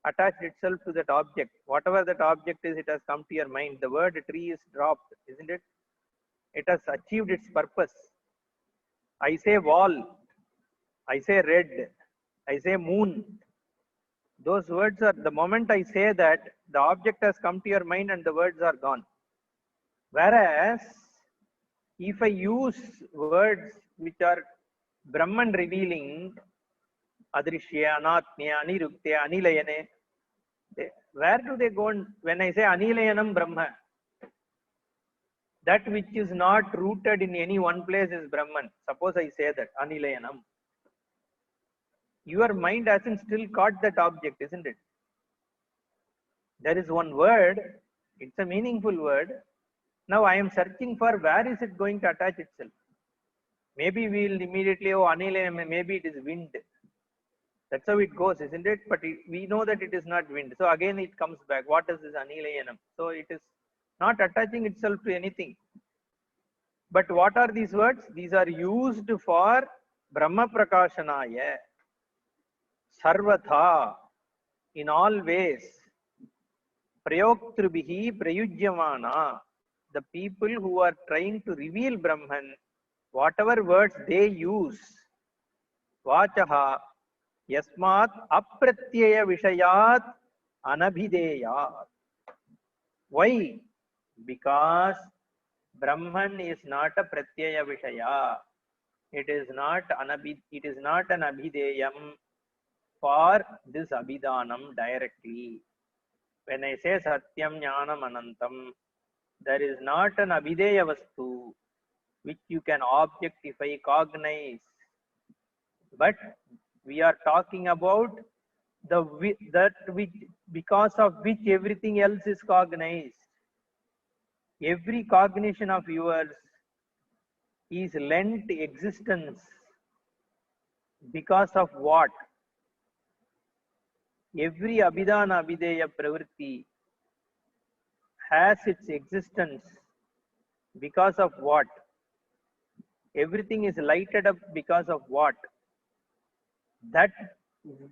attached itself to that object. Whatever that object is, it has come to your mind. The word tree is dropped, isn't it? It has achieved its purpose. I say wall, I say red, I say moon. Those words are, the moment I say that, the object has come to your mind and the words are gone. Whereas, if I use words which are Brahman revealing, Adrishya, Anatmya, Aniruktya, Anilayane, where do they go? When I say Anilayanam Brahma, that which is not rooted in any one place is Brahman. Suppose I say that, Anilayanam. Your mind hasn't still caught that object, isn't it? There is one word, it's a meaningful word. Now I am searching for where is it going to attach itself. Maybe we will immediately, oh, Anilayanam, maybe it is wind. That's how it goes, isn't it? But we know that it is not wind. So again it comes back. What is this Anilayanam? So it is not attaching itself to anything. But what are these words? These are used for Brahma Prakashanaya, Sarvatha, in all ways. Prayoktrubihi Prayujyamana. The people who are trying to reveal Brahman, whatever words they use, Vachaha, Yasmat Apratyaya Vishayat Anabhideyat. Why? Because Brahman is not a Pratyaya Vishaya. It is not an Abhideyam for this Abhidanam directly. When I say Satyam Jnanam Anantam, there is not an Abhideya Vastu which you can objectify, cognize. But we are talking about that which, because of which everything else is cognized. Every cognition of yours is lent existence because of what? Every Abhidana Abhideya Pravritti has its existence because of what? Everything is lighted up because of what? That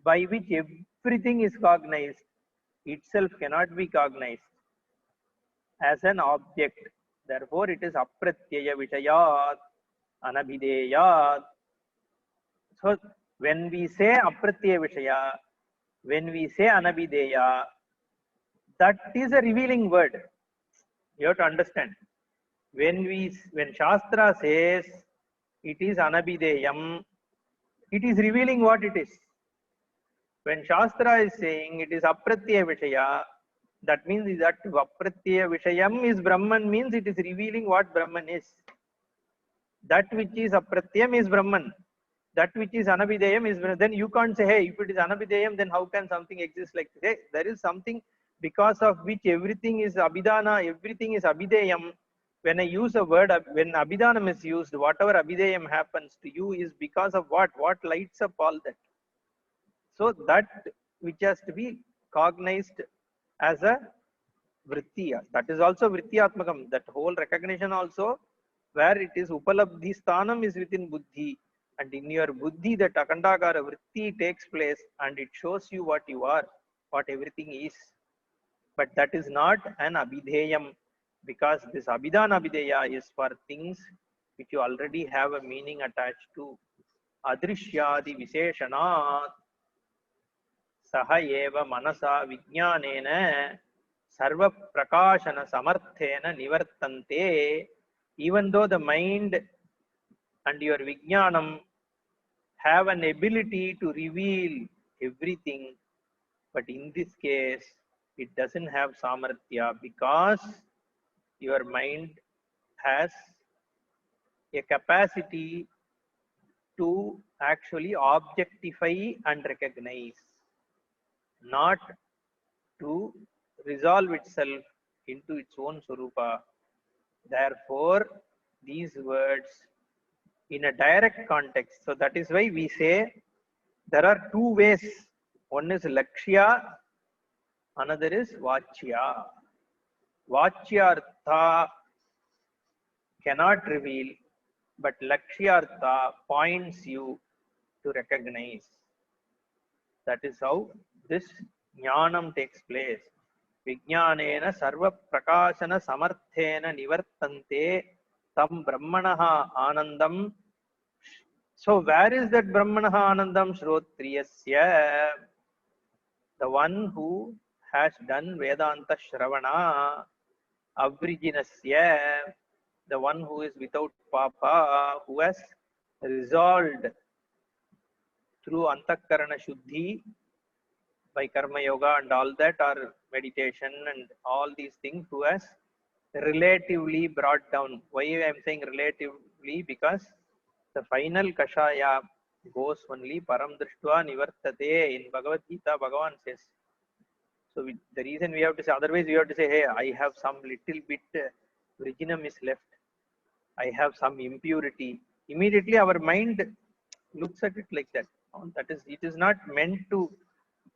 by which everything is cognized itself cannot be cognized as an object. Therefore, it is apratyaya vishayat anabhideyat. So, when we say apratyaya vishaya, when we say anabhideya, that is a revealing word. You have to understand. When Shastra says it is anabhideyam, it is revealing what it is. When Shastra is saying it is apratyaya vishaya, that means that apratyaya vishayam is Brahman, means it is revealing what Brahman is. That which is apratyam is Brahman. That which is anabhideyam is Brahman. Then you can't say, hey, if it is anabhideyam, then how can something exist like this? Hey, there is something because of which everything is abhidana, everything is abhideyam. When I use a word, when abhidanam is used, whatever abhideyam happens to you is because of what? What lights up all that? So that which has to be cognized as a vrittiya. That is also vrittiyatmakam. That whole recognition also, where it is upalabdhi sthanam is within buddhi. And in your buddhi, that akandakara vritti takes place and it shows you what you are, what everything is. But that is not an abhideyam, because this abhidana abhideya is for things which you already have a meaning attached to. Adrishyadi visheshanat saha eva manasa vijnanena sarva prakashana samarthena nivartante. Even though the mind and your vijnanam have an ability to reveal everything, but in this case it doesn't have samarthya, because your mind has a capacity to actually objectify and recognize, not to resolve itself into its own swarupa. Therefore, these words in a direct context. So that is why we say there are two ways. One is Lakshya, another is Vachya. Vachyartha cannot reveal, but Lakshyartha points you to recognize. That is how this jnanam takes place. Vijnanena sarva prakashana samarthena nivartante tam brahmanaha anandam. So where is that brahmanaha anandam? Shrotriyasya, the one who has done Vedanta Shravana. Avrijinasya, the one who is without papa, who has resolved through antakarana shuddhi by karma yoga and all that, or meditation and all these things, who has relatively brought down. Why I am saying relatively? Because the final kashaya goes only param drishtva nivartate. In Bhagavad Gita, Bhagavan says. So the reason we have to say, otherwise we have to say, hey, I have some little bit virginum is left. I have some impurity. Immediately our mind looks at it like that. That is, it is not meant to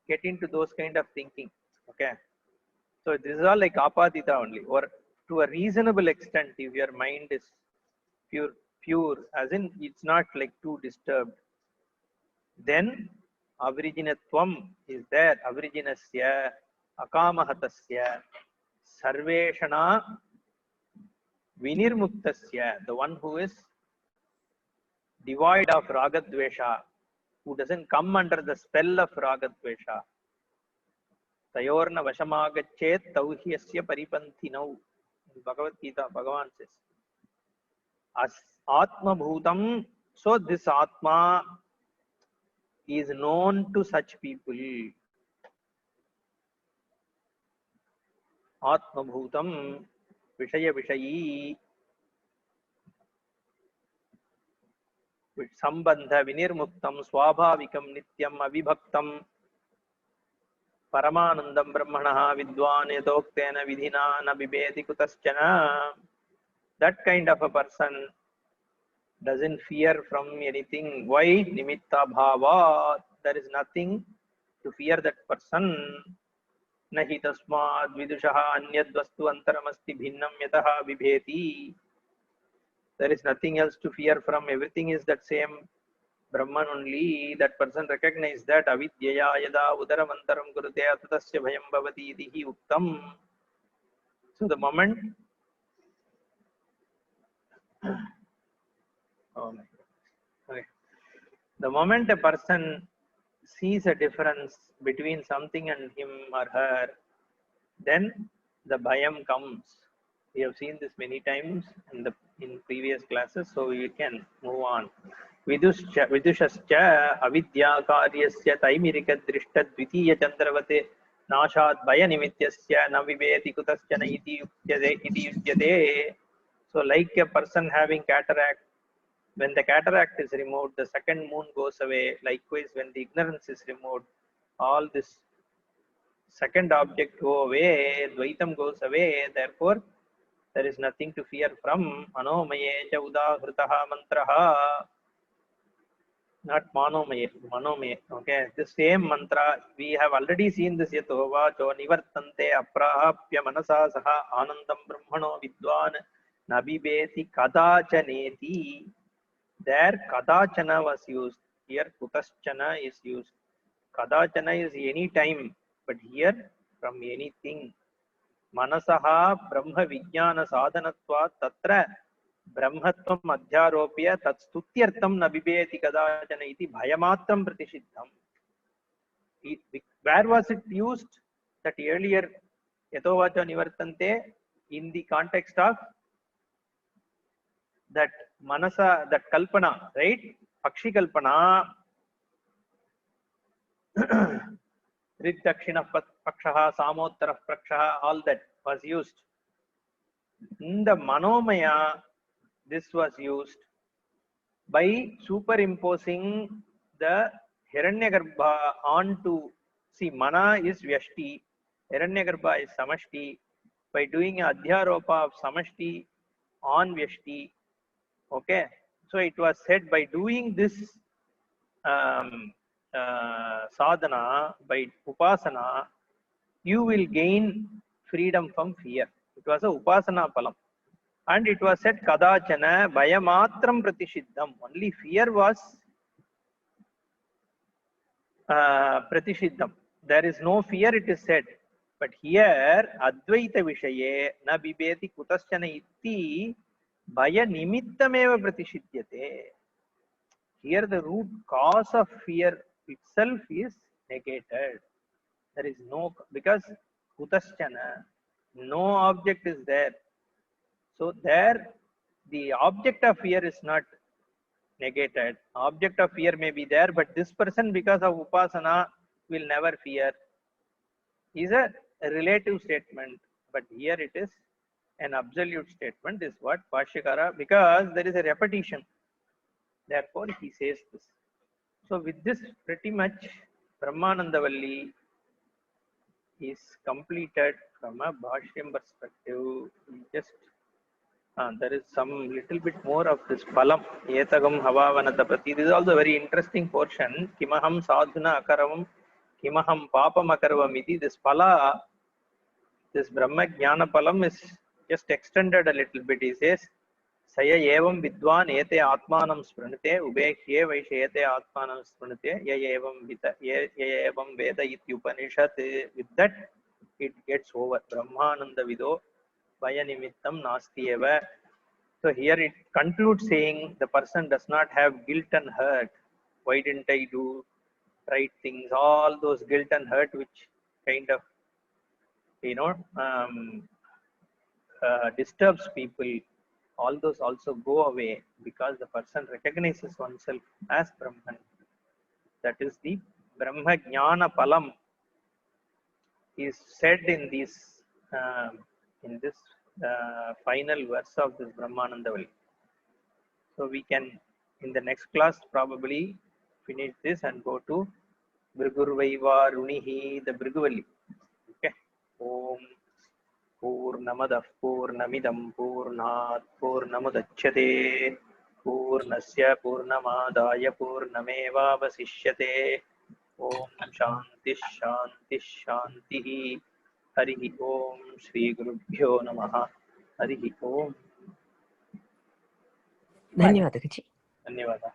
get into those kind of thinking. Okay. So this is all like apadita only, or to a reasonable extent, if your mind is pure, as in it's not like too disturbed, then avrijinatvam is there. Avrijinasya, akamahatasya, sarveshana vinirmuktasya, the one who is devoid of ragadvesha, who doesn't come under the spell of ragadvesha. Tayorna vashamagachet tauhyasya paripanthinau. In Bhagavad Gita, Bhagavan says, as Atma Bhutam, so this Atma is known to such people. Atma Bhutam, Vishaya Vishayi, Sambandha Vinirmuktam, Swabhavikam Nityam Avibhaktam, Paramanandam Brahmanaha Vidwan Yadoktena Vidhina Nabibeti Kutaschana. That kind of a person doesn't fear from anything. Why? Nimitta bhava. There is nothing to fear that person. Nahi tasmad vidushaha anyad vastu antaramasti bhinnam yataha vibheti. There is nothing else to fear from. Everything is that same Brahman only. That person recognizes that avidyaya yada udaram antaram kurute atatasya bhayam bhavati idihi uktam. So the moment oh my God. Okay. The moment a person sees a difference between something and him or her, then the bhayam comes. We have seen this many times in previous classes, so we can move on. Vidushascha avidya karyasya taimirika drishta dvitiya chandravate nashat bhaya nimityasya na vibeti kutaschana iti yudyate. So like a person having cataract, when the cataract is removed, the second moon goes away. Likewise, when the ignorance is removed, all this second object go away, Dvaitam goes away. Therefore, there is nothing to fear from. Manomaya cha udahritaha mantraha. Not manomaya, manomaya. Okay, the same mantra, we have already seen this. Yato vacho nivartante aprahapya manasa saha anandam brahmano vidwan nabibeti kadachaneti. There kadachana was used. Here kutaschana is used. Kadachana is any time, but here from anything. Manasaha brahma vijnana sadhanatva tatra brahmatvam adhyaropya tat stutyartam nabibeti kadachana iti bhayamatram pratishiddham. Where was it used? That earlier yatovacha nivartante, in the context of that manasa, that kalpana, right? Pakshi kalpana, Rig Dakshina Pakshaha, Samottara Pakshaha, all that was used. In the Manomaya, this was used by superimposing the Hiranyagarbha onto, see, Mana is Vyashti, Hiranyagarbha is Samashti. By doing a Adhyaropa of Samashti on Vyashti, okay, So it was said, by doing this sadhana, by upasana, you will gain freedom from fear. It was a upasana palam. And it was said, kadachana bhayamatram pratishiddham. Only fear was pratishiddham. There is no fear, it is said. But here, Advaita Vishaye na bibeti kutaschana iti bhaya nimittameva pratishidyate. Here the root cause of fear itself is negated. There is no, because kutaschana, no object is there. So there, the object of fear is not negated. Object of fear may be there, but this person, because of upasana, will never fear. Is a relative statement, but here it is an absolute statement. Is what Bhashyakara, because there is a repetition. Therefore, he says this. So, with this, pretty much Brahmanandavalli is completed from a Bhashyam perspective. Just there is some little bit more of this Palam, Etagam Havavanata Prati. This is also a very interesting portion. Kimaham Sadhuna Akaravam, Kimaham Papam Akaravam iti. This Pala, this Brahma Jnana Palam is just extended a little bit. He says, Saya evam vidwan ete atmanam spranite, ubekshye vaishete atmanam spranite, ya evam veda ityupanishad. With that, it gets over. Brahmananda vido vaya nimittam nasti eva. So here it concludes saying the person does not have guilt and hurt. Why didn't I do right things? All those guilt and hurt which kind of, you know, disturbs people, all those also go away because the person recognizes oneself as Brahman. That is the Brahma Jnana Palam is said in this final verse of this Brahmanandavalli. So we can, in the next class, probably finish this and go to Brigurvaiva Runihi, the Briguvalli. Okay. Om Purnamadah Purnamidam Purnat Purnamudachyate Purnasya Purnamadaya Purnamevavasishyate. Om Shanti Shanti Shanti. Harihi Om Shri Gurubhyo Namaha. Harihi Om. धन्यवादः जी। धन्यवादः।